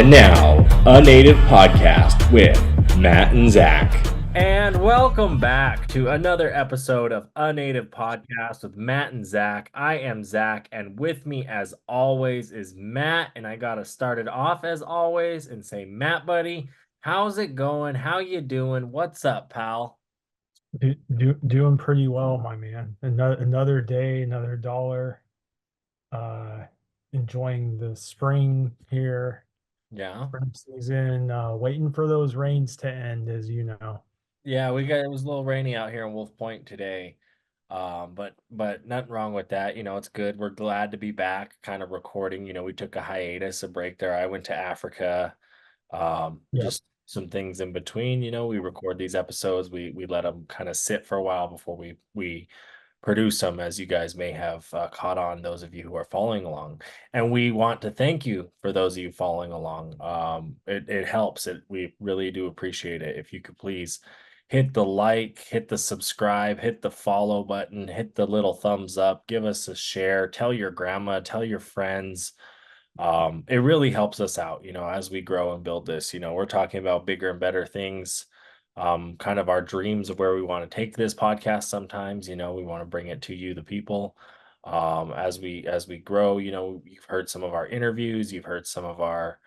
And now, a Native Podcast with Matt and Zach. And welcome back to another episode of A Native Podcast with Matt and Zach. I am Zach, and with me, as always, is Matt. And I gotta start it off as always and say, Matt, buddy, how's it going? How you doing? What's up, pal? Doing pretty well, my man. Another day, another dollar. Uh, Enjoying the spring here, Yeah, spring season. Waiting for those rains to end, as you know. yeah, it was a little rainy out here in Wolf Point today. But nothing wrong with that. It's good. We're glad to be back, kind of recording. We took a hiatus, a break there. I went to Africa. Yep. Just some things in between. We record these episodes. We let them kind of sit for a while before we produce them, as you guys may have caught on, those of you who are following along. And we want to thank you for those of you following along. It helps. We really do appreciate it. If you could please hit the like, hit the subscribe, hit the follow button, hit the little thumbs up, give us a share, tell your grandma, tell your friends. It really helps us out, as we grow and build this. We're talking about bigger and better things, kind of our dreams of where we want to take this podcast. Sometimes, we want to bring it to you, the people. As we grow, you've heard some of our interviews, you've heard some of our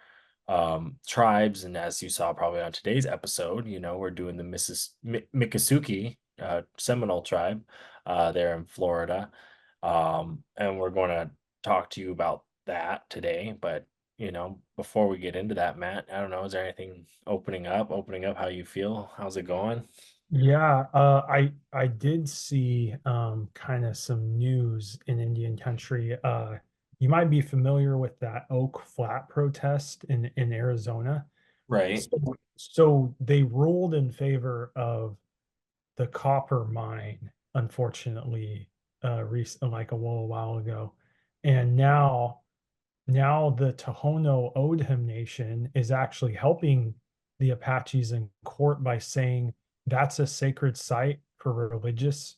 tribes, and as you saw probably on today's episode, we're doing the Miccosukee Seminole tribe there in Florida. And we're going to talk to you about that today. But before we get into that, Matt, I don't know, is there anything opening up how you feel? How's it going? Yeah. I did see kind of some news in Indian country. You might be familiar with that Oak Flat protest in Arizona. Right. So they ruled in favor of the copper mine, unfortunately, like a little while ago. And now the Tohono O'odham Nation is actually helping the Apaches in court by saying that's a sacred site for religious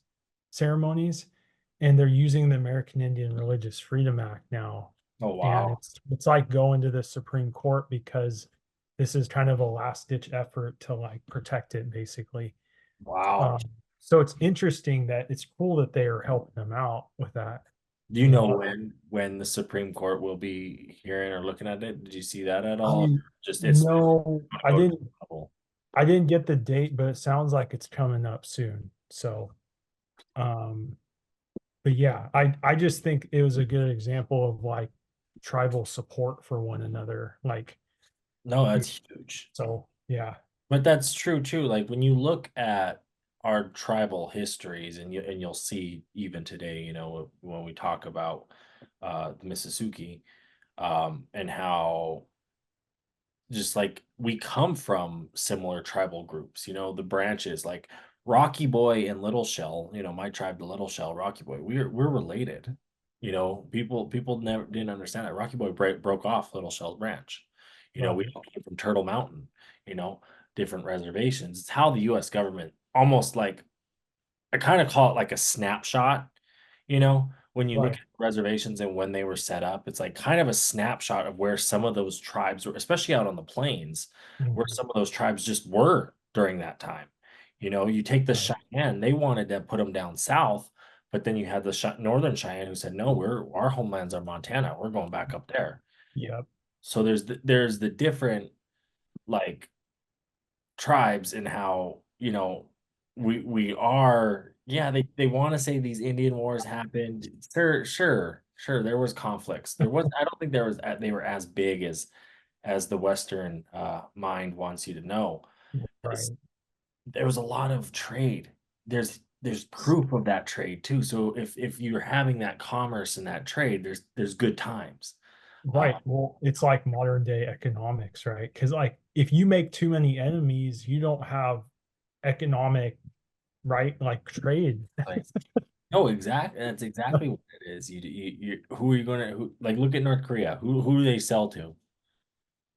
ceremonies, and they're using the American Indian Religious Freedom Act now. Oh, And wow. it's like going to the Supreme Court because this is kind of a last ditch effort to like protect it, basically. Wow. Um, so it's interesting that it's cool that they are helping them out with that. Do you You know know, when the Supreme Court will be hearing or looking at it? Did you see that at all? I Just it's no, gonna go to the level. I didn't get the date, but it sounds like it's coming up soon. So, um, but yeah, I just think it was a good example of like tribal support for one another. Like, No, you- that's huge. so yeah, But that's true too. Like when you look at our tribal histories, and you'll see even today, when we talk about the Miccosukee, and how just like we come from similar tribal groups, the branches like Rocky Boy and Little Shell, my tribe, the Little Shell, Rocky Boy, we're related. People never didn't understand that Rocky Boy broke off Little Shell branch. We right, all came from Turtle Mountain, you know, different reservations. It's how the US government almost like, I kind of call it like a snapshot, when you look right, at reservations and when they were set up, it's like kind of a snapshot of where some of those tribes were, especially out on the plains, where mhm, some of those tribes just were during that time. You take the right, Cheyenne, they wanted to put them down south, but then you had the Northern Cheyenne who said, no, our homelands are Montana. We're going back up there. yep, So there's the different like tribes and how we are, yeah, they want to say these Indian wars happened. Sure, there was conflicts. I don't think they were as big as the Western mind wants you to know. right, There was a lot of trade. There's proof of that trade too. So if you're having that commerce and that trade, there's good times. right. Well, it's like modern day economics, right? Because like if you make too many enemies, you don't have economic, right? Like trade. Like, no, exactly. That's exactly what it is. Who are you going to, like, look at North Korea. Who do they sell to?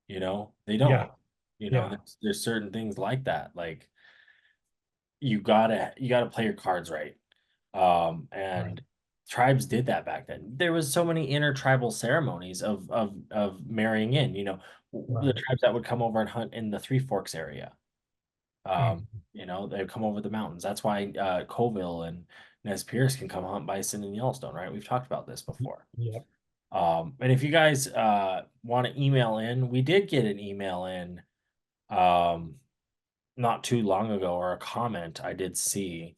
They Yeah, don't. yeah, There's certain things like that. Like you gotta play your cards right. right, And tribes did that back then. There was so many intertribal ceremonies of marrying in. the Right. tribes that would come over and hunt in the Three Forks area. Mhm. They'd come over the mountains. That's why Colville and Nez Perce can come hunt bison in Yellowstone, right? We've talked about this before. Yep. And if you guys want to email in, we did get an email in not too long ago, or a comment I did see.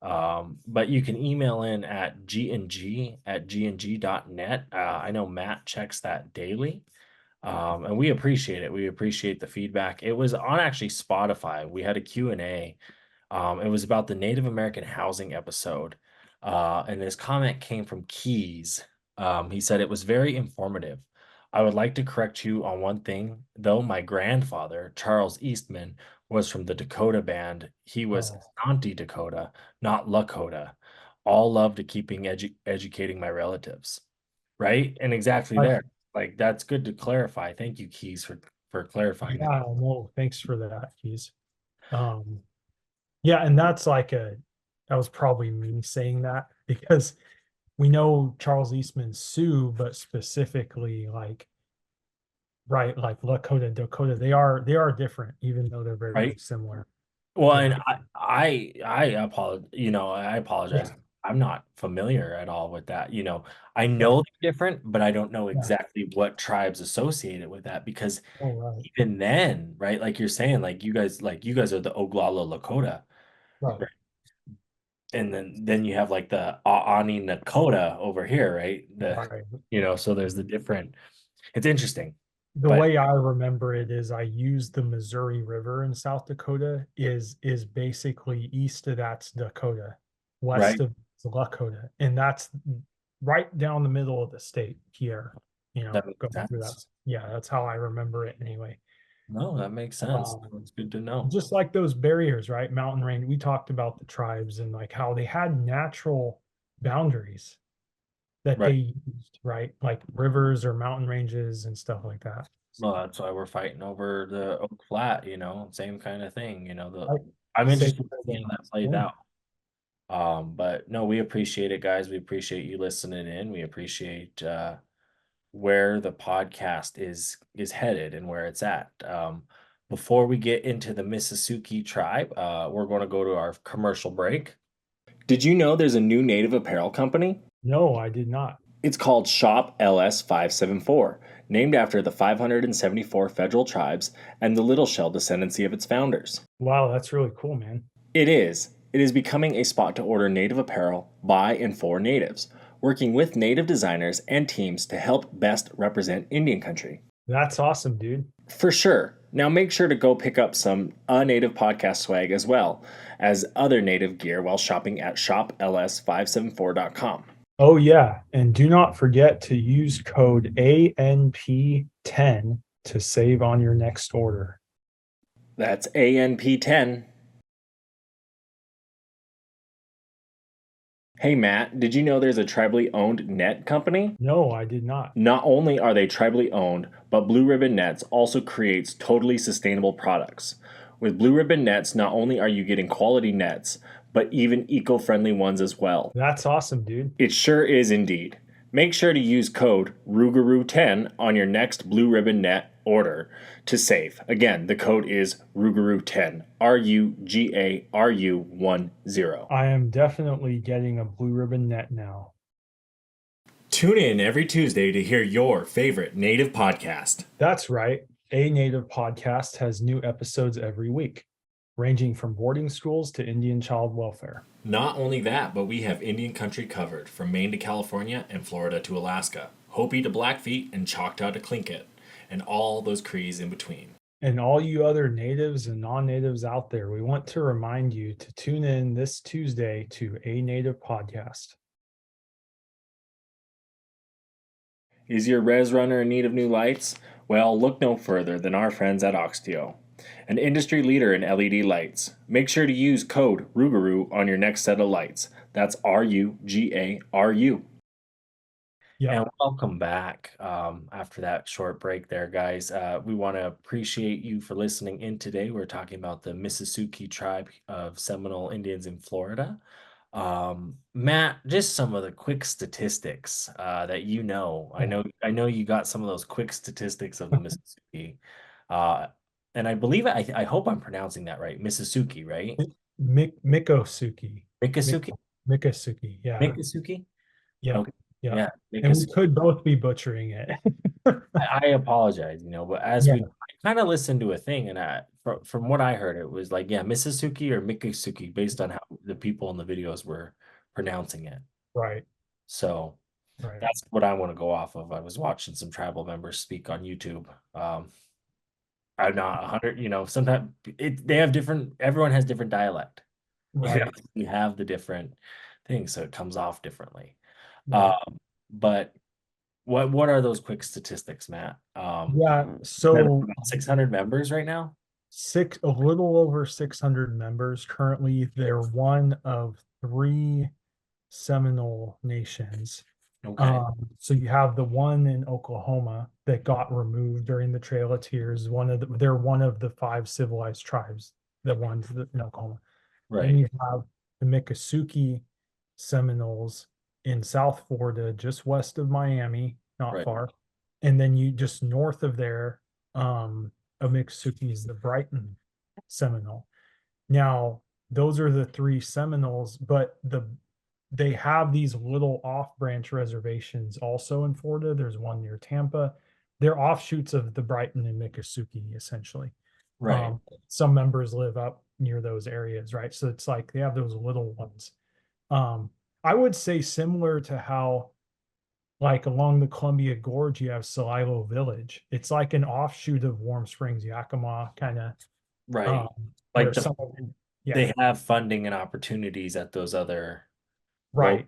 But you can email in at gng@gng.net. I know Matt checks that daily. And we appreciate it. We appreciate the feedback. It was on actually Spotify. We had a Q&A. It was about the Native American housing episode. And this comment came from Keys. He said it was very informative. I would like to correct you on one thing, though. My grandfather, Charles Eastman, was from the Dakota band. He was Oh, Santi Dakota, not Lakota. All love to keeping educating my relatives. Right? And exactly I, there. Like, that's good to clarify. Thank you, Keys, for clarifying that. yeah, no, thanks for that, Keys. Um, yeah, and that was probably me saying that because we know Charles Eastman Sioux, but specifically right, like Lakota, Dakota, they are different, even though they're very Right? similar. Well, and Yeah. I apologize. I apologize. Yeah. I'm not familiar at all with that. I know Right. they're different, but I don't know Yeah. exactly what tribes associated with that, because Oh, right. even then, right? Like you're saying, like you guys are the Oglala Lakota, Right. right? And then you have like the Aani Nakota over here, right? Right. So there's the different. It's interesting, The but way I remember it is I use the Missouri River in South Dakota is basically east of that's Dakota, west right, of Lakota, and that's right down the middle of the state here. that makes Going through sense. that. Yeah, that's how I remember it anyway. No, that makes sense. Um, It's good to know. just like those barriers, right? Mountain range. We talked about the tribes and like how they had natural boundaries that Right. they used, right? Like rivers or mountain ranges and stuff like that. Well, that's why we're fighting over the Oak Flat, same kind of thing, Right. I'm Same interested to for see the how that plays storm. out. But no, we appreciate it, guys. We appreciate you listening in. We appreciate where the podcast is headed and where it's at. Before we get into the Miccosukee tribe, we're going to go to our commercial break. Did you know there's a new native apparel company? No, I did not. It's called Shop LS 574, named after the 574 federal tribes and the Little Shell descendancy of its founders. Wow, that's really cool, man. It is. It is becoming a spot to order native apparel by and for natives, working with native designers and teams to help best represent Indian country. That's awesome, dude. For sure. Now make sure to go pick up some native podcast swag as well as other native gear while shopping at shopls574.com. Oh, yeah. And do not forget to use code ANP10 to save on your next order. That's ANP10. Hey Matt, did you know there's a tribally owned net company? No, I did not. Not only are they tribally owned, but Blue Ribbon Nets also creates totally sustainable products. With Blue Ribbon Nets, not only are you getting quality nets, but even eco-friendly ones as well. That's awesome, dude. It sure is indeed. Make sure to use code RUGAROO10 on your next Blue Ribbon Net order to save. Again, the code is RUGAROO10, RUGARU10. I am definitely getting a blue ribbon net now. Tune in every Tuesday to hear your favorite native podcast. That's right. A Native Podcast has new episodes every week, ranging from boarding schools to Indian child welfare. Not only that, but we have Indian country covered from Maine to California and Florida to Alaska, Hopi to Blackfeet and Choctaw to Tlingit, and all those Crees in between. And all you other natives and non-natives out there, we want to remind you to tune in this Tuesday to A Native Podcast. Is your res runner in need of new lights? Well, look no further than our friends at Oxteo, an industry leader in LED lights. Make sure to use code RUGAROO on your next set of lights. That's RUGARU. Yeah. And welcome back after that short break there, guys. We want to appreciate you for listening in today. We're talking about the Miccosukee tribe of Seminole Indians in Florida. Matt, just some of the quick statistics that you know. I know you got some of those quick statistics of the Miccosukee. Uh, and I believe I hope I'm pronouncing that right. Miccosukee, right? Miccosukee. Miccosukee? Miccosukee. Yeah. Miccosukee? Yep. Okay. Yep. Yeah, And we Miccosukee. could both be butchering it. I apologize, but as Yeah. we kind of listened to a thing, and from what I heard, it was like, yeah, Miccosukee or Miccosukee, based on how the people in the videos were pronouncing it. Right. So Right. that's what I want to go off of. I was watching some tribal members speak on YouTube. I'm not 100, sometimes they have different, everyone has different dialect. Right. You have the different things, so it comes off differently. Right. But what are those quick statistics, Matt? Yeah. That So about 600 members right now? a little over 600 members currently. They're one of three Seminole nations. Okay, So you have the one in Oklahoma that got removed during the Trail of Tears. They're one of the five civilized tribes that won in Oklahoma. Then right, you have the Miccosukee Seminoles in South Florida, just west of Miami, not right, far. And then you just north of there, of Miccosukee is the Brighton Seminole. Now, those are the three Seminoles, but they have these little off-branch reservations also in Florida. There's one near Tampa. They're offshoots of the Brighton and Miccosukee, essentially. right, Some members live up near those areas, right? So it's like they have those little ones. I would say similar to how, like along the Columbia Gorge, you have Celilo Village. It's like an offshoot of Warm Springs, Yakima, kind of, right. where Like some, yeah, they have funding and opportunities at those other local, right,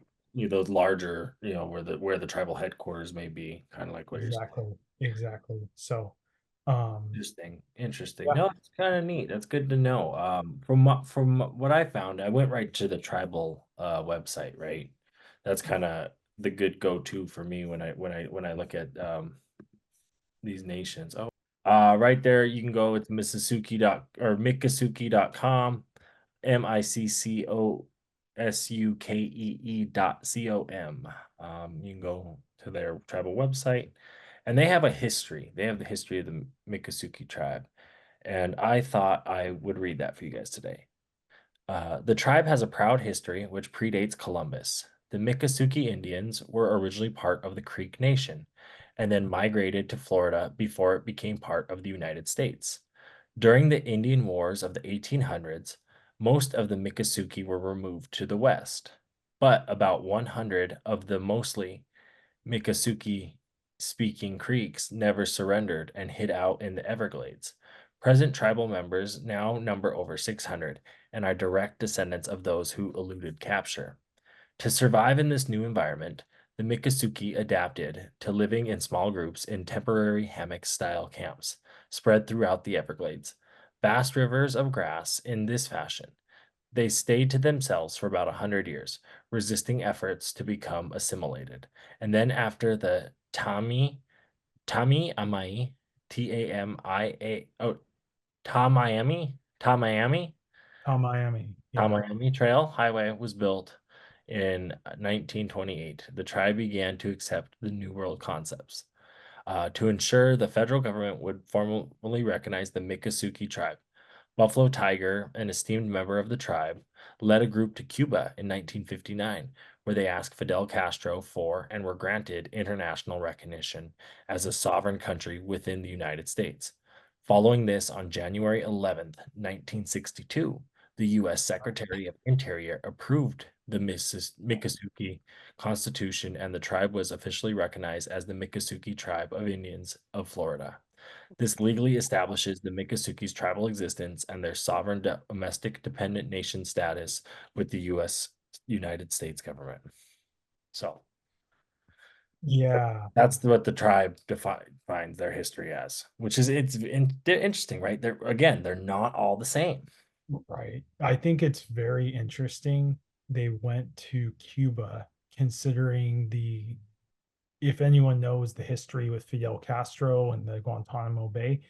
those larger, where the tribal headquarters may be, kind of like what you're saying. exactly, exactly. So, Interesting, interesting. yeah, No, it's kind of neat. That's good to know. From what I found, I went right to the tribal website, right? That's kind of the good go-to for me when I look at these nations. Oh, right there you can go. It's Miccosukee.com, Miccosukee.com. You can go to their tribal website, and they have a history. They have the history of the Miccosukee tribe, and I thought I would read that for you guys today. The tribe has a proud history which predates Columbus. The Miccosukee Indians were originally part of the Creek Nation and then migrated to Florida before it became part of the United States. During the Indian Wars of the 1800s, most of the Miccosukee were removed to the west, but about 100 of the mostly Miccosukee speaking Creeks never surrendered and hid out in the Everglades. Present tribal members now number over 600 and are direct descendants of those who eluded capture. To survive in this new environment, the Miccosukee adapted to living in small groups in temporary hammock-style camps spread throughout the Everglades. Vast rivers of grass in this fashion. They stayed to themselves for about 100 years, resisting efforts to become assimilated. And then after the Tamiami, T-A-M-I-A, oh, Tamiami, Miami, yeah, Miami Trail Highway was built in 1928. The tribe began to accept the New World concepts. To ensure the federal government would formally recognize the Miccosukee tribe, Buffalo Tiger, an esteemed member of the tribe, led a group to Cuba in 1959, where they asked Fidel Castro for and were granted international recognition as a sovereign country within the United States. Following this, on January 11th, 1962, the U.S. Secretary of Interior approved the Miccosukee Constitution, and the tribe was officially recognized as the Miccosukee Tribe of Indians of Florida. This legally establishes the Miccosukee's tribal existence and their sovereign domestic dependent nation status with the United States government. So yeah, that's what the tribe defines their history as, which is interesting, right? They're not all the same. right. I think it's very interesting they went to Cuba, considering if anyone knows the history with Fidel Castro and the Guantanamo Bay,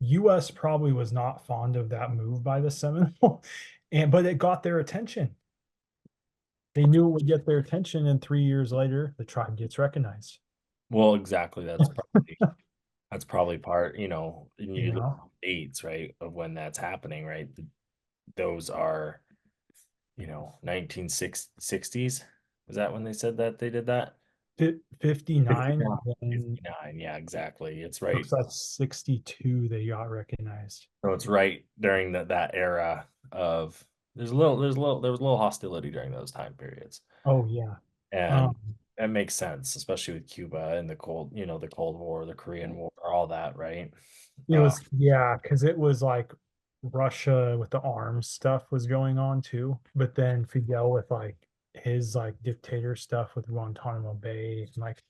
US probably was not fond of that move by the Seminole, but it got their attention. They knew it would get their attention, and 3 years later, the tribe gets recognized. Well, exactly. That's probably part, and You you look know, at dates, right, of when that's happening, right? Those are, 1960s. Is that when they said that they did that? 59, 59. and then 59. Yeah, exactly. It's right. looks like 62 they got recognized. So it's right during that era of there was a little hostility during those time periods. Oh yeah. And Um, that makes sense, especially with Cuba and the Cold War, the Korean War, all that, right? it was, yeah, because it was like Russia with the arms stuff was going on too, but then Fidel with like his like dictator stuff with Guantanamo Bay, and like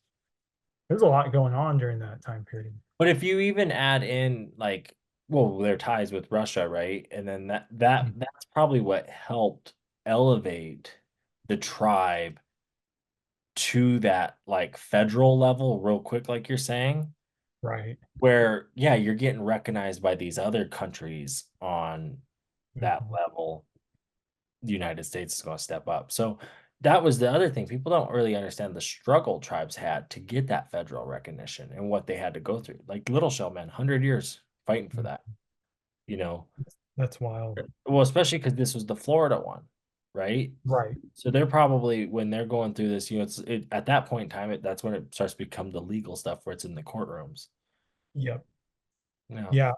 there's a lot going on during that time period. But if you even add in well, their ties with Russia, right? And then that's probably what helped elevate the tribe to that like federal level real quick, like you're saying, Right. where yeah, you're getting recognized by these other countries on that Mhm. level. The United States is going to step up. So that was the other thing. People don't really understand the struggle tribes had to get that federal recognition and what they had to go through. Like Little Shell, man, 100 years fighting for that, you know. That's wild. Well, especially because this was the Florida one, right? Right. So they're probably when they're going through this, at that point in time, that's when it starts to become the legal stuff where it's in the courtrooms. Yep. Yeah. Yeah.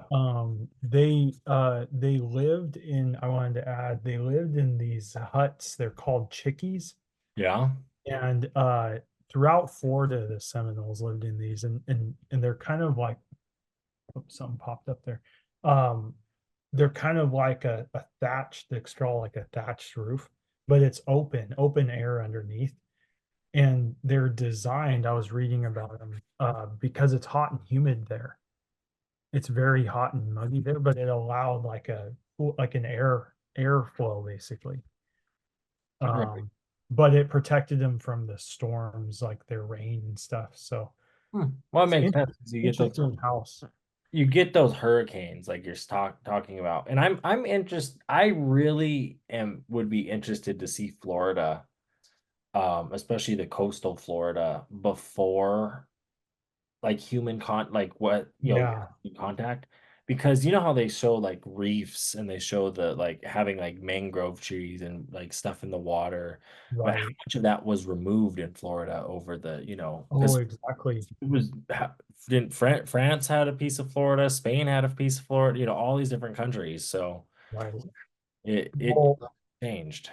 They lived in, I wanted to add, they lived in these huts. They're called chickees. Yeah. And throughout Florida, the Seminoles lived in these, and they're kind of like, oops, something popped up there. Um, they're kind of like a thatched, the straw like a thatched roof, but it's open air underneath. And they're designed, I was reading about them, because it's hot and humid there. It's very hot and muggy there, but it allowed like an airflow basically. Right. Um, but it protected them from the storms, like their rain and stuff. So Well, it it's makes sense 'cause interesting house. you get those hurricanes like you're talking about, and I'm interested. I really am would be interested to see Florida, especially the coastal Florida, before like like what Yeah, human contact, because you know how they show like reefs and they show the like having like mangrove trees and like stuff in the water, but how right. much of that was removed in Florida over Oh, because exactly. it was didn't France had a piece of Florida, Spain had a piece of Florida, all these different countries. So Right. it Well, changed.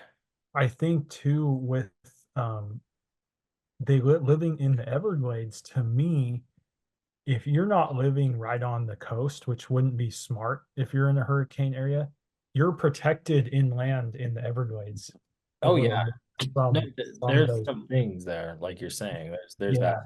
I think too with um living in the Everglades, to me, if you're not living right on the coast, which wouldn't be smart if you're in a hurricane area, you're protected inland in the Everglades a Oh little yeah. bit No, from there's those. some things there, like you're saying. There's that,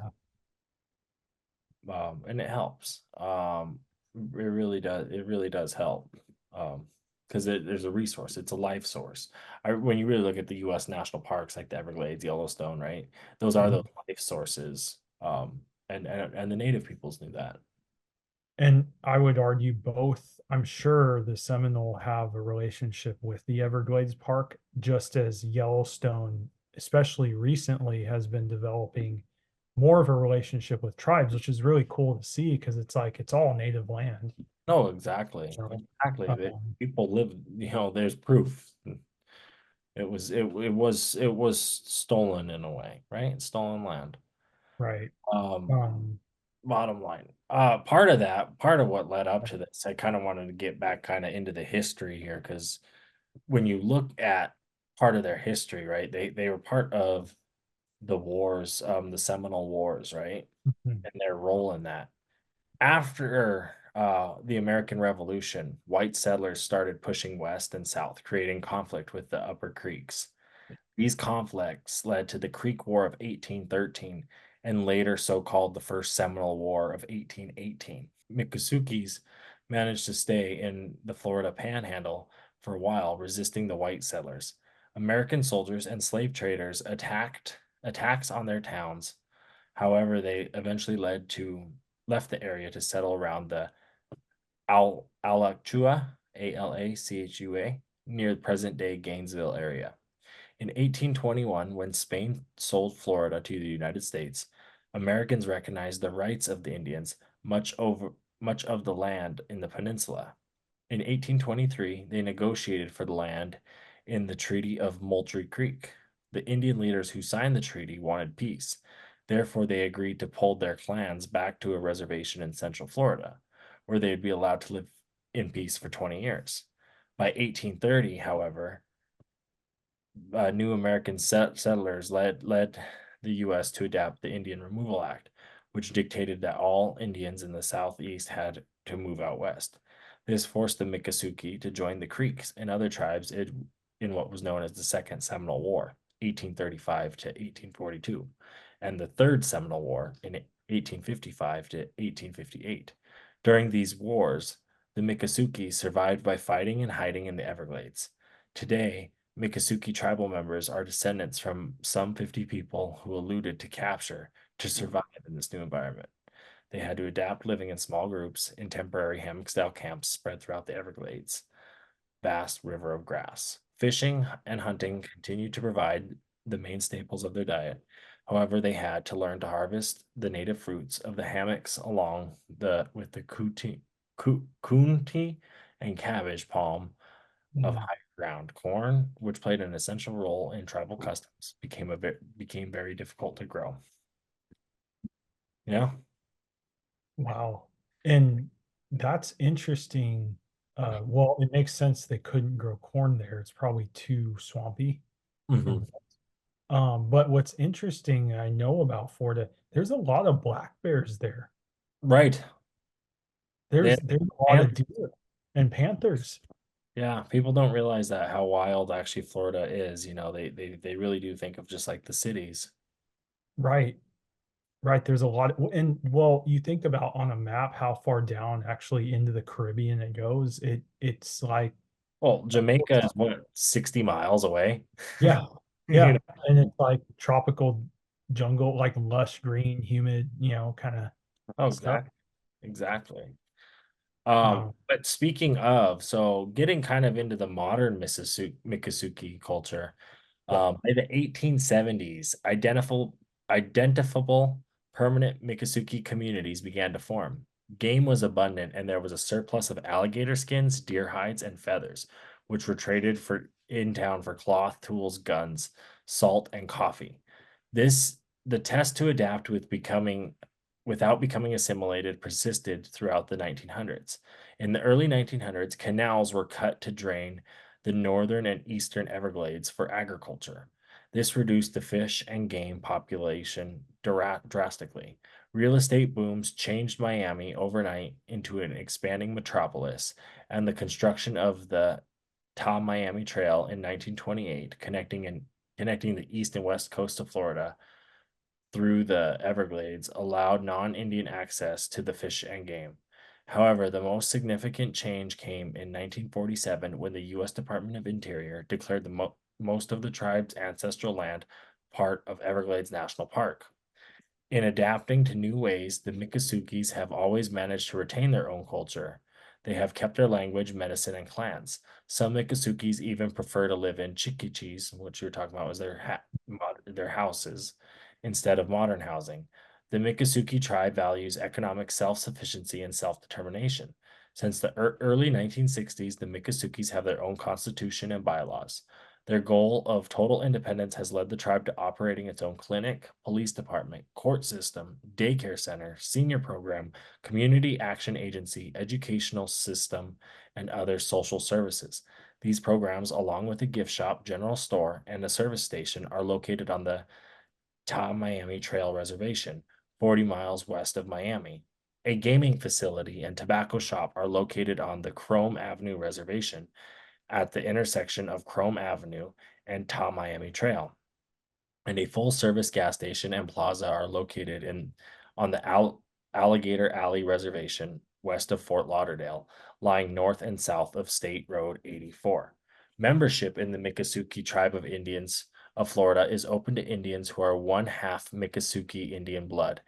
Yeah, and it helps. It really does. It really does help. Because there's a resource. It's a life source. When you really look at the U.S. national parks, like the Everglades, Yellowstone, right? Those are mhm. those life sources. And the native peoples knew that. And I would argue both. I'm sure the Seminole have a relationship with the Everglades Park, just as Yellowstone, especially recently, has been developing more of a relationship with tribes, which is really cool to see because it's like it's all native land. No, exactly. You Exactly. Um, People live, there's proof. It was stolen in a way, right? Stolen land. right. Um, Um, Bottom line. Part of what led up to this, I kind of wanted to get back kind of into the history here, because when you look at part of their history, right? They were part of the wars, the Seminole Wars, right? mhm, And their role in that. After the American Revolution, white settlers started pushing west and south, creating conflict with the Upper Creeks. These conflicts led to the Creek War of 1813 and later so-called the First Seminole War of 1818. Miccosukee managed to stay in the Florida Panhandle for a while, resisting the white settlers. American soldiers and slave traders attacks on their towns. However, they eventually left the area to settle around the Alachua, Alachua, near the present-day Gainesville area. In 1821, when Spain sold Florida to the United States, Americans recognized the rights of the Indians much of the land in the peninsula. In 1823, they negotiated for the land in the Treaty of Moultrie Creek. The Indian leaders who signed the treaty wanted peace. Therefore, they agreed to pull their clans back to a reservation in Central Florida, where they would be allowed to live in peace for 20 years. By 1830, however, new American settlers led the U.S. to adopt the Indian Removal Act, which dictated that all Indians in the Southeast had to move out west. This forced the Miccosukee to join the Creeks and other tribes in what was known as the Second Seminole War, 1835 to 1842, and the Third Seminole War in 1855 to 1858. During these wars, the Miccosukee survived by fighting and hiding in the Everglades. Today, Miccosukee tribal members are descendants from some 50 people who eluded to capture to survive in this new environment. They had to adapt living in small groups in temporary hammock-style camps spread throughout the Everglades, vast river of grass. Fishing and hunting continued to provide the main staples of their diet. However, they had to learn to harvest the native fruits of the hammocks along with the coontie and cabbage palm of higher ground. Corn, which played an essential role in tribal customs, became very difficult to grow. Yeah. Wow. And that's interesting. Well, it makes sense they couldn't grow corn there. It's probably too swampy. Mhm. But what's interesting I know about Florida, there's a lot of black bears there. Right. There's a lot of deer and panthers. Yeah, people don't realize that how wild actually Florida is. They really do think of just like the cities. Right. Right. There's a lot and well, you think about on a map how far down actually into the Caribbean it goes. It's like Well, Jamaica is what, 60 miles away? yeah. You Yeah. know? And it's like tropical jungle, like lush green, humid, kind of Oh, stuff. exactly. Um, But speaking of, so getting kind of into the modern Miccosukee culture, by the 1870s, identifiable permanent Miccosukee communities began to form. Game was abundant, and there was a surplus of alligator skins, deer hides, and feathers, which were traded for in town for cloth, tools, guns, salt, and coffee. The test to adapt without becoming assimilated persisted throughout the 1900s. In the early 1900s, canals were cut to drain the northern and eastern Everglades for agriculture. This reduced the fish and game population drastically. Real estate booms changed Miami overnight into an expanding metropolis, and the construction of the Tom Miami Trail in 1928, connecting the east and west coast of Florida through the Everglades, allowed non-Indian access to the fish and game. However, the most significant change came in 1947 when the U.S. Department of Interior declared most of the tribe's ancestral land part of Everglades National Park. In adapting to new ways, the Miccosukee have always managed to retain their own culture. They have kept their language, medicine, and clans. Some Miccosukee even prefer to live in chikichis, which you were talking about was their houses, instead of modern housing. The Miccosukee tribe values economic self-sufficiency and self-determination. Since the early 1960s, the Miccosukee have their own constitution and bylaws. Their goal of total independence has led the tribe to operating its own clinic, police department, court system, daycare center, senior program, community action agency, educational system, and other social services. These programs, along with a gift shop, general store, and a service station, are located on the Tom Miami Trail Reservation, 40 miles west of Miami. A gaming facility and tobacco shop are located on the Chrome Avenue Reservation, at the intersection of Chrome Avenue and Tom Miami Trail. And a full-service gas station and plaza are located on the Alligator Alley Reservation west of Fort Lauderdale, lying north and south of State Road 84. Membership in the Miccosukee Tribe of Indians of Florida is open to Indians who are one-half Miccosukee Indian blood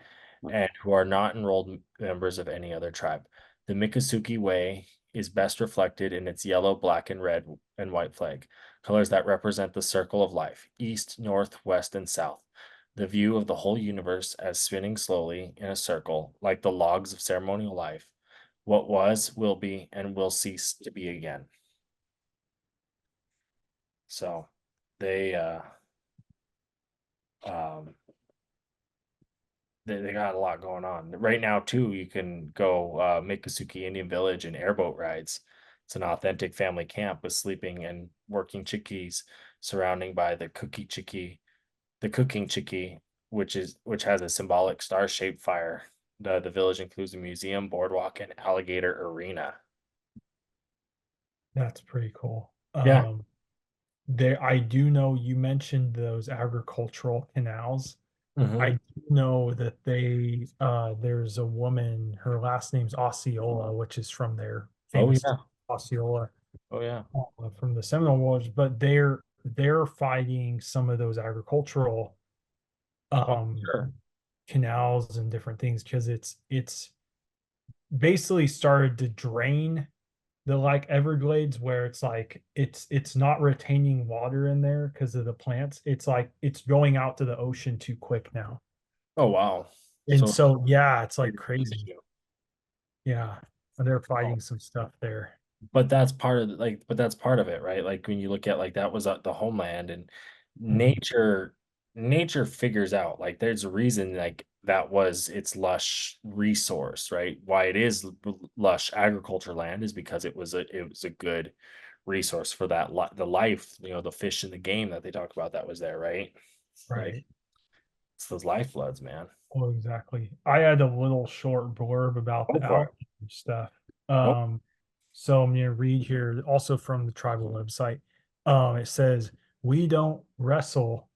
and who are not enrolled members of any other tribe. The Miccosukee Way is best reflected in its yellow, black, and red and white flag, colors that represent the circle of life, east, north, west, and south. The view of the whole universe as spinning slowly in a circle, like the logs of ceremonial life. What was, will be, and will cease to be again. So they um they got a lot going on. Right now too, you can go Miccosukee Indian Village and airboat rides. It's an authentic family camp with sleeping and working chickees surrounding by the cooking chickee, which has a symbolic star-shaped fire. The village includes a museum, boardwalk, and alligator arena. That's pretty cool. Yeah. There, I do know you mentioned those agricultural canals. I Hmm. do know that there's a woman, her last name's Osceola, which is from their Oh famous yeah. Osceola Oh yeah. from the Seminole Wars, but they're fighting some of those agricultural Oh um sure. canals and different things because it's basically started to drain the like Everglades where it's like it's not retaining water in there because of the plants. It's like it's going out to the ocean too quick now. Oh wow. And So so yeah, it's like big crazy. issue. Yeah. They're fighting some stuff there. But that's part of but that's part of it, right? Like when you look at like that was the homeland, and Mhm. nature figures out like there's a reason like that was its lush resource, right? Why it is lush agriculture land is because it was a good resource for the life, the fish and the game that they talk about that was there, right? Like Right. it's those lifebloods, man. Oh, exactly. I had a little short blurb about Go the for it. alligator stuff. Nope. So I'm going to read here also from the tribal website. It says, "We don't wrestle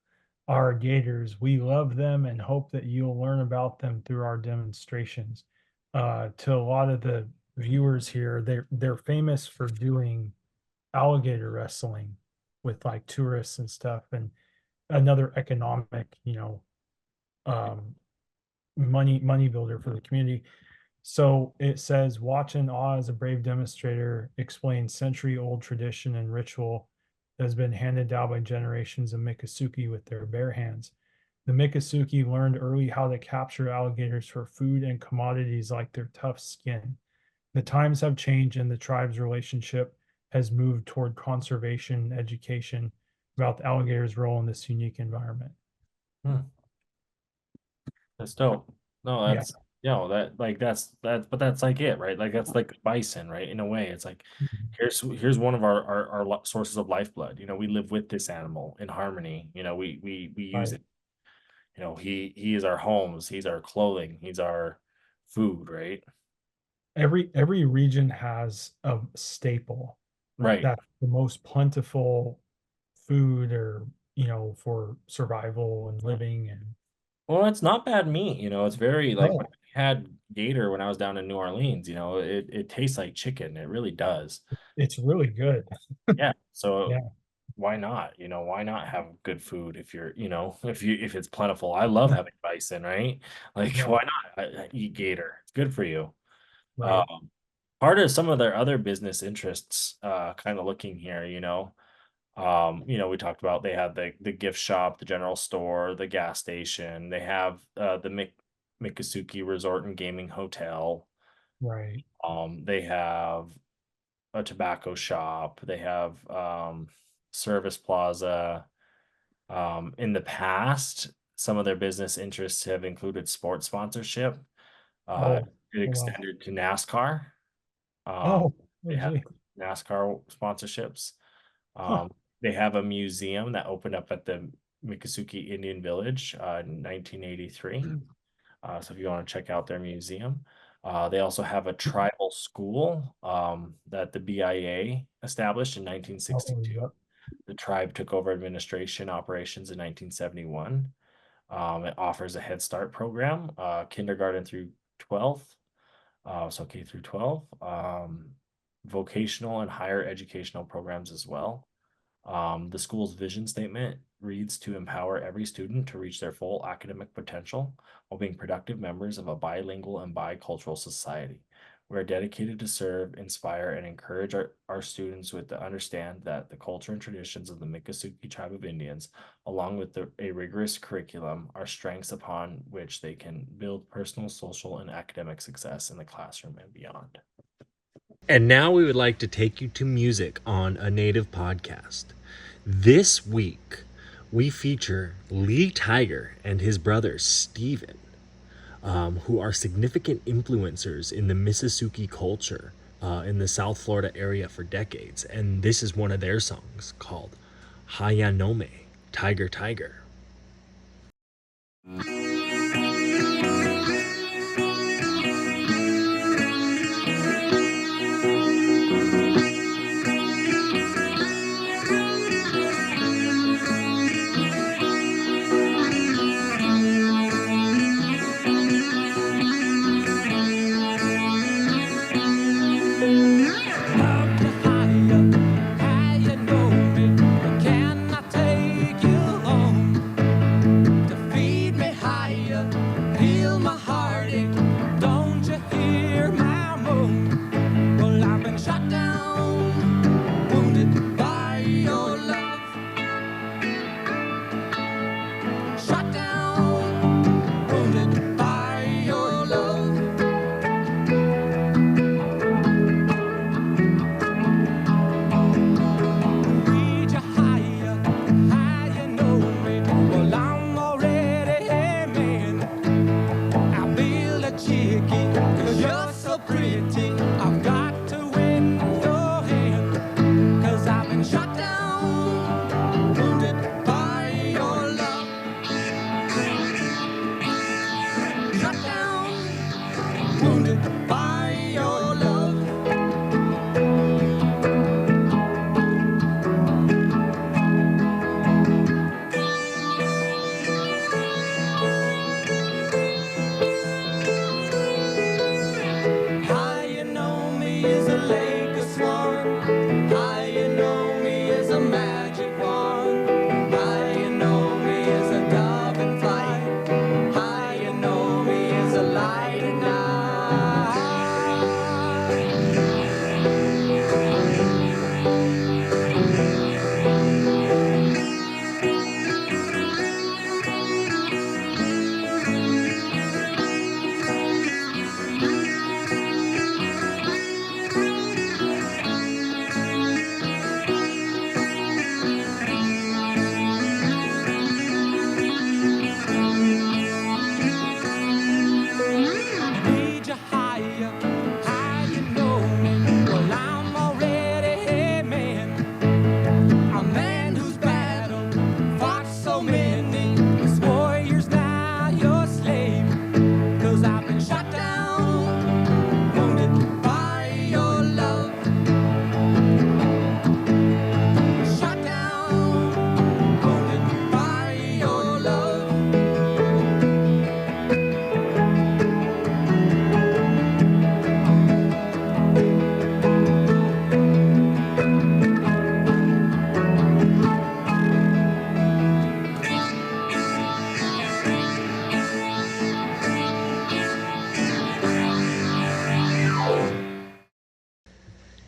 our gators. We love them and hope that you'll learn about them through our demonstrations." To a lot of the viewers here, they're famous for doing alligator wrestling with like tourists and stuff, and another economic, um, money builder for the community. So it says, "Watch in awe as a brave demonstrator explains century-old tradition and ritual that has been handed down by generations of Miccosukee with their bare hands. The Miccosukee learned early how to capture alligators for food and commodities like their tough skin. The times have changed and the tribe's relationship has moved toward conservation and education about the alligator's role in this unique environment." Hmm. That's dope. No, Yeah. that's but that's like it, right? Like that's like bison, right? In a way, it's like Mhm. here's one of our sources of lifeblood. We live with this animal in harmony. We use Right. it. He is our homes, he's our clothing, he's our food, right? Every region has a staple Right. that's the most plentiful food or for survival and living and Well, it's not bad meat. It's very like when no, I had gator when I was down in New Orleans. It tastes like chicken. It really does. it's really good. Yeah. So Yeah, why not? Why not have good food if if it's plentiful? I love having bison, right? Like, yeah, why not eat gator? It's good for you. right. Um, Part of some of their other business interests, kind of looking here, we talked about they have the gift shop, the general store, the gas station. They have the Miccosukee Resort and Gaming Hotel. Right. They have a tobacco shop. They have Service Plaza. In the past, some of their business interests have included sports sponsorship. Uh, Oh, it oh, wow. extended to NASCAR. Um, Oh, oh they have gee. NASCAR sponsorships. Huh. They have a museum that opened up at the Miccosukee Indian Village in 1983. So if you want to check out their museum, they also have a tribal school that the BIA established in Oh, 1962. yep. The tribe took over administration operations in 1971. It offers a Head Start program, kindergarten through 12th, so K through 12, vocational and higher educational programs as well. The school's vision statement reads to empower every student to reach their full academic potential while being productive members of a bilingual and bicultural society. We're dedicated to serve, inspire, and encourage our students with to understand that the culture and traditions of the Miccosukee tribe of Indians, along with a rigorous curriculum, are strengths upon which they can build personal, social, and academic success in the classroom and beyond. And now we would like to take you to music on a native podcast. This week, we feature Lee Tiger and his brother Steven, who are significant influencers in the Miccosukee culture in the South Florida area for decades. And this is one of their songs called Hayanome, Tiger Tiger.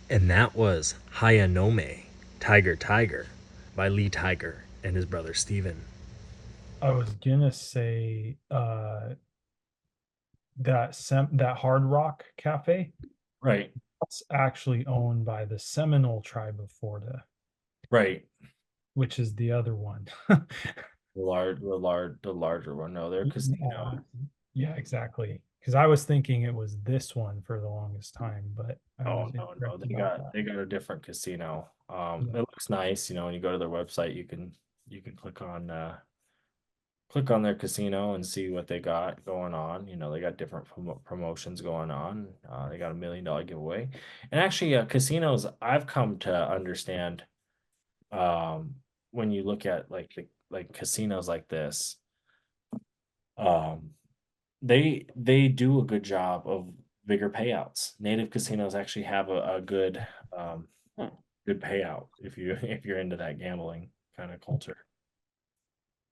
And that was Hayanome, Tiger Tiger, by Lee Tiger and his brother Steven. I was gonna say that Hard Rock Cafe, Right, that's actually owned by the Seminole tribe of Florida, right. which is the other one. The larger one. No, they're casino. Yeah, exactly. Because I was thinking it was this one for the longest time, but I Oh, was no, incorrect they about got that. a different casino. Yeah. It looks nice, when you go to their website, you can click on their casino and see what they got going on. They got different promotions going on. They got $1 million giveaway. And actually, casinos, I've come to understand, um, when you look at like casinos like this, um, they do a good job of bigger payouts. Native casinos actually have a good good payout if you if you're into that gambling kind of culture.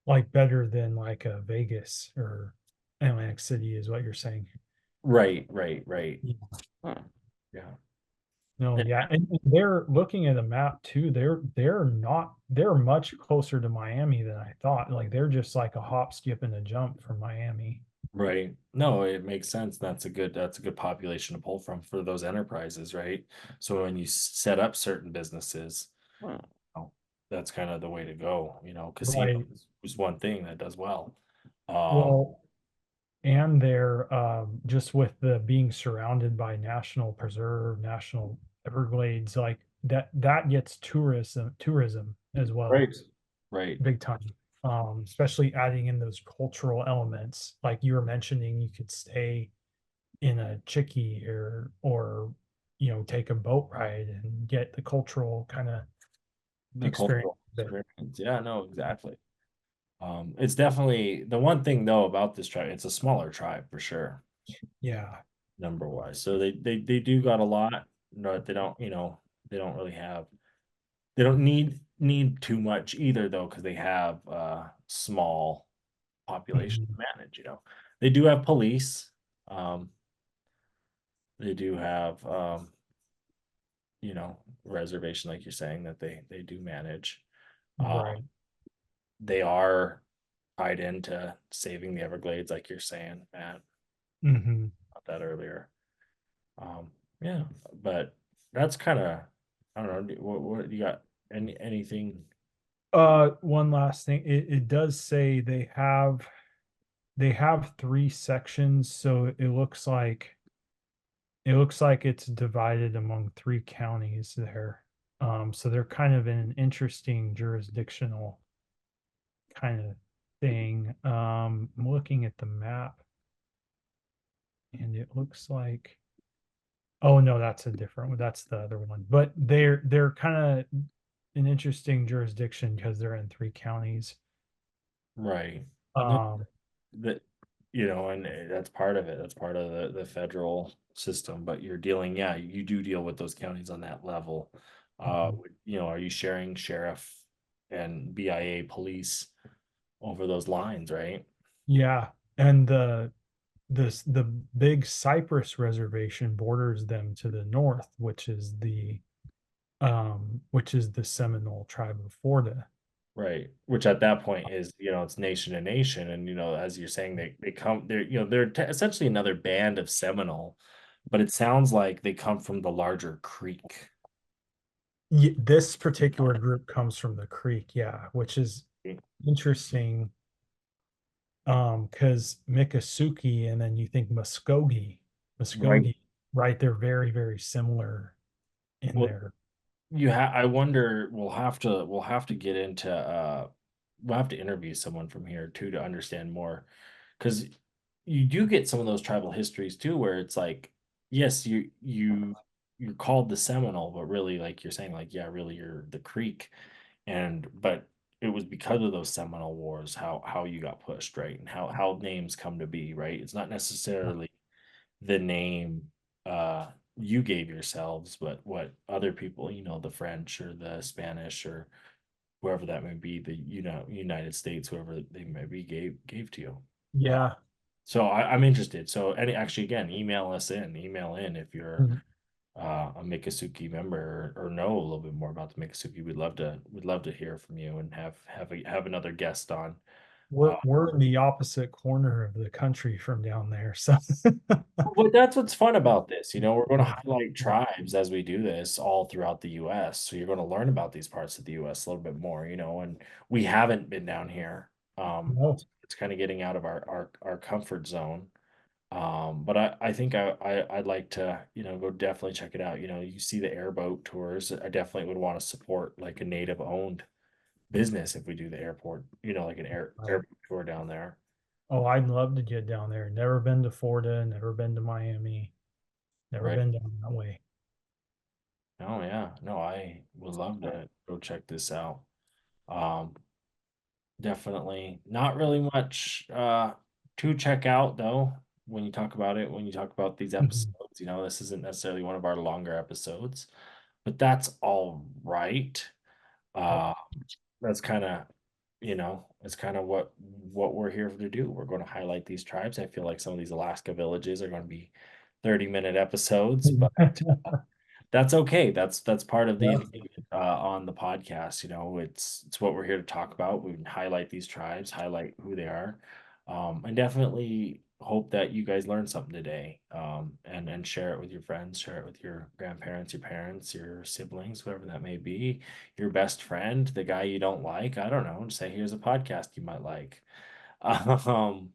Like better than like a Vegas or Atlantic City is what you're saying. Right, right, right. Yeah. Huh. Yeah. No, And- yeah, and they're looking at a map too. They're much closer to Miami than I thought. Like they're just like a hop, skip, and a jump from Miami. Right. No, it makes sense. That's a good population to pull from for those enterprises, right? So when you set up certain businesses, oh, that's kind of the way to go, casino Right. is one thing that does well. Um, Well, and they're just with the being surrounded by national preserve, national Everglades, like that gets tourism as well, right. Right. big time. Especially adding in those cultural elements, like you were mentioning, you could stay in a chickie or take a boat ride and get the cultural kind of The experience cultural of it. experience. Yeah, no, exactly. It's definitely the one thing though about this tribe, it's a smaller tribe for sure, Yeah. number wise. So they do got a lot, but they don't really have they don't need too much either though, because they have small population Mhm. to manage. They do have police. Um, they do have reservation, like you're saying, that they do manage. Um, Right. they are tied into saving the Everglades, like you're saying, Matt, Hmm. about that earlier. Yeah, but that's kind of, I don't know, what you got? Anything? One last thing. It does say they have three sections, so it looks like it's divided among three counties there. So they're kind of in an interesting jurisdictional kind of thing. I'm looking at the map and it looks like, oh no, that's a different one. That's the other one. But they're kind of an interesting jurisdiction because they're in three counties. Right. And Um, that and that's part of it. That's part of the federal system. But yeah, you do deal with those counties on that level. mhm. Are you sharing sheriff and BIA police over those lines, right? Yeah, and the big Cypress Reservation borders them to the north, which is the Seminole tribe of Florida. Right. Which at that point is, it's nation to nation. And, as you're saying, they're essentially another band of Seminole, but it sounds like they come from the larger creek. This particular group comes from the creek, yeah, which is interesting. Because Miccosukee and then you think Right. Muskogee, right? They're very, very similar in Well, their. I wonder, we'll have to get into we'll have to interview someone from here too to understand more, because you do get some of those tribal histories too, where it's like, yes, you're called the Seminole, but really, like you're saying, like, yeah, really you're the Creek, but it was because of those Seminole Wars how you got pushed, right, and how names come to be, right. It's not necessarily the name uh you gave yourselves, but what other people, the French or the Spanish or whoever that may be, the United States, whoever they may be, gave to you. Uh, Yeah. so I'm interested. So actually, again, email in if you're Mhm. a Miccosukee member, or know a little bit more about the Miccosukee. We'd love to hear from you and have another guest on. We're Uh, we're in the opposite corner of the country from down there, so. But that's what's fun about this. We're going to highlight tribes as we do this all throughout the US. So you're going to learn about these parts of the US a little bit more, and we haven't been down here. No. It's kind of getting out of our comfort zone. But I think I'd like to, go definitely check it out. You see the airboat tours. I definitely would want to support like a native owned business if we do the airport, like an Right. airboat tour down there. Oh, I'd love to get down there. Never been to Florida, never been to Miami, never Right. been down that way. Oh yeah. No, I would love to go check this out. Um, Definitely not really much to check out though when you talk about it, when you talk about these Mhm. episodes. This isn't necessarily one of our longer episodes, but that's all right. Oh, Uh that's kind of, it's kind of what we're here to do. We're going to highlight these tribes. I feel like some of these Alaska villages are going to be 30-minute episodes, but that's okay. That's part of the Yeah. entertainment on the podcast. It's what we're here to talk about. We highlight these tribes, highlight who they are, and definitely hope that you guys learned something today. And share it with your friends, share it with your grandparents, your parents, your siblings, whoever that may be, your best friend, the guy you don't like. I don't know. Just say, here's a podcast you might like. Um,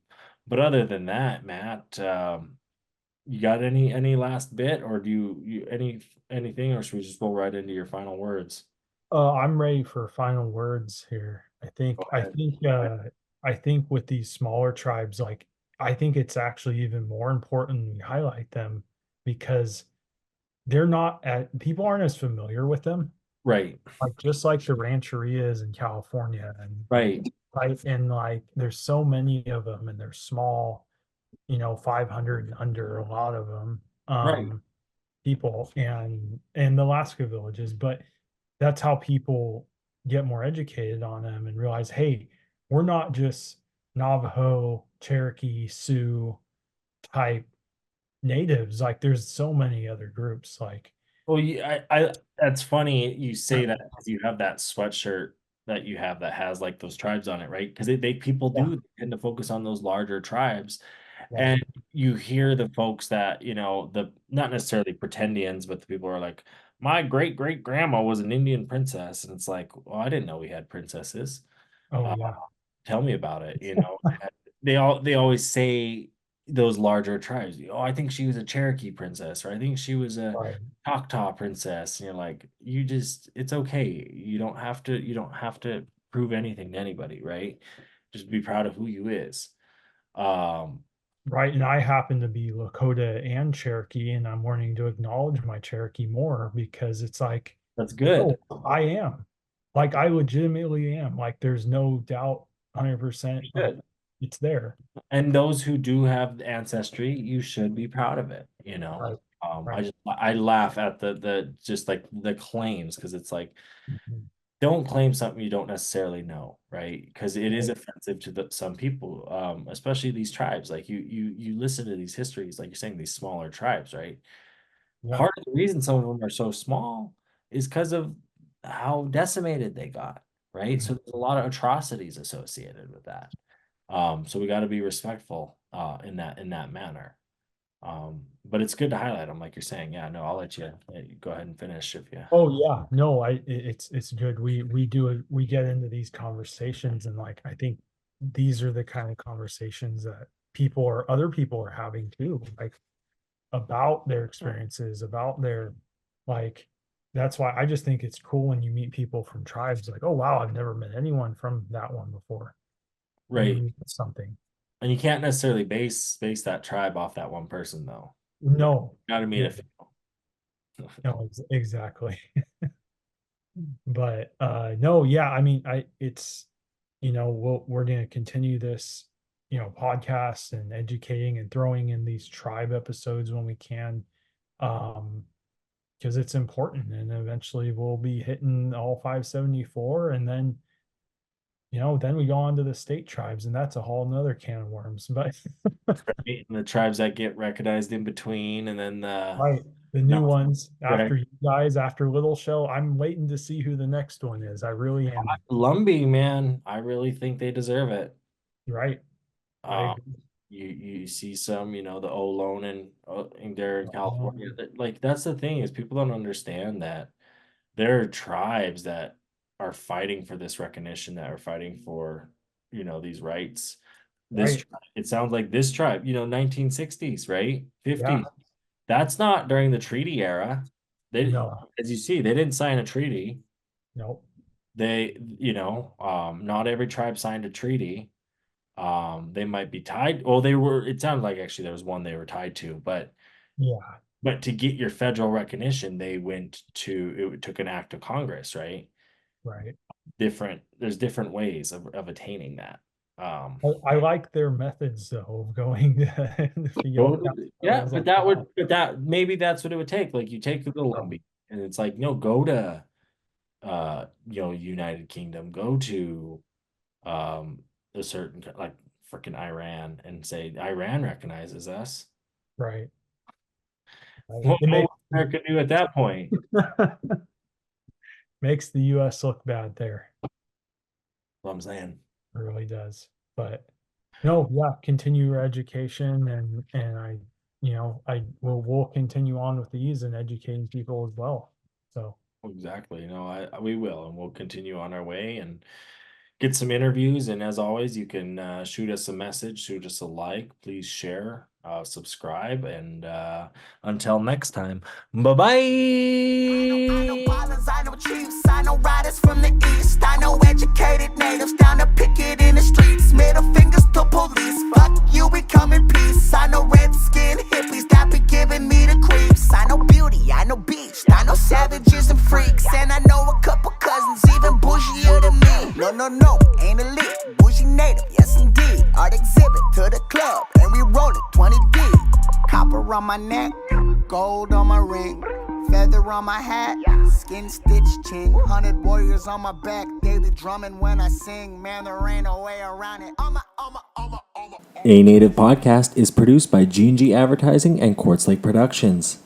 but other than that, Matt, you got any last bit, or do you anything, or should we just go right into your final words? I'm ready for final words here. I Go think I ahead. think I think with these smaller tribes, like I think it's actually even more important we highlight them because they're not at people aren't as familiar with them. Right, Like just like the rancherias in California and right, right and like there's so many of them and they're small, 500 and under a lot of them. right. People and the Alaska villages, but that's how people get more educated on them and realize, hey, we're not just Navajo, Cherokee, Sioux type natives. Like there's so many other groups. Like Well, I that's funny you say that because you have that sweatshirt that you have that has like those tribes on it, right? Because they people yeah, do tend to focus on those larger tribes, right. and you hear the folks that the not necessarily pretendians, but the people are like, my great great grandma was an Indian princess, and it's like, well, I didn't know we had princesses. Oh Uh, yeah, Tell me about it. They always say those larger tribes. Oh, I think she was a Cherokee princess, or I think she was a right, Choctaw princess. And you're like, it's okay. You don't have to prove anything to anybody, right? Just be proud of who you is. Um, right. And I happen to be Lakota and Cherokee, and I'm learning to acknowledge my Cherokee more because it's like, that's good. oh, I am. Like I legitimately am. Like there's no doubt 100% like Good. it's there. And those who do have ancestry, you should be proud of it, Right. I Right. I laugh at the just like the claims, because it's like, Mhm. don't claim something you don't necessarily know, right? Because it is Right. offensive to some people, especially these tribes. Like you listen to these histories, like you're saying, these smaller tribes, right? Yeah. Part of the reason some of them are so small is because of how decimated they got, right? Mhm. So there's a lot of atrocities associated with that. So we got to be respectful in that manner. But it's good to highlight them, like you're saying. Yeah, no, I'll let you go ahead and finish if you. Oh yeah. No, it's good. We get into these conversations and like I think these are the kind of conversations that people or other people are having too, like about their experiences, about their like that's why I just think it's cool when you meet people from tribes like, oh wow, I've never met anyone from that one before. And then Right. you get something. And you can't necessarily base that tribe off that one person, though. Right? No. You gotta meet Yeah, a few. no, exactly. But no, yeah, I mean, it's we're going to continue this, podcast and educating and throwing in these tribe episodes when we can, um, because it's important. And eventually we'll be hitting all 574, and then then we go on to the state tribes, and that's a whole nother can of worms. But Right? And the tribes that get recognized in between, and then right, the new not ones after right. you guys, after Little Show, I'm waiting to see who the next one is. I really am. Lumbee, man, I really think they deserve it. Right. I Um, agree. you see some, the Olone in there in California. Um, Like that's the thing, is people don't understand that there are tribes that are fighting for this recognition, that are fighting for, these rights. This right. tribe, it sounds like this tribe, 1960s, right? Yeah. 50s. That's not during the treaty era. They, No. as you see, they didn't sign a treaty. Nope. Not every tribe signed a treaty. They might be tied. Well, it sounded like actually there was one they were tied to, Yeah. but to get your federal recognition, it took an act of Congress, right? Right. There's different ways of attaining that. Um, I like their methods though of going to field. I yeah, was but like, that would, wow. but that maybe that's what it would take. Like you take the Lumbee, and it's like, no, go to, United Kingdom, go to, a certain like freaking Iran, and say Iran recognizes us. Right. What It will America do at that point? makes the U.S. look bad there. What I'm saying. It really does. But no, yeah, continue your education, and we'll continue on with these and educating people as well. So Exactly. We will, and we'll continue on our way and get some interviews. And as always, you can shoot us a message, shoot us a like, please share, subscribe, and until next time, bye bye. I know violence, I know chiefs, I know riders from the east, I know educated natives down to picket in the streets, middle fingers to police, fuck you, we come in peace. I know red-skinned hippies that be giving me the creeps. I know beauty, I know beach, I know savages and freaks, and I know a couple cousins even bougier than me. No, ain't elite, bougie native, yes indeed. Art exhibit to the club, and we roll it 20 deep. Copper on my neck, gold on my ring, feather on my hat, skin stitched chin. 100 warriors on my back, they be drumming when I sing. Man, there ain't no way around it. A Native Podcast is produced by G&G Advertising and Quartz Lake Productions.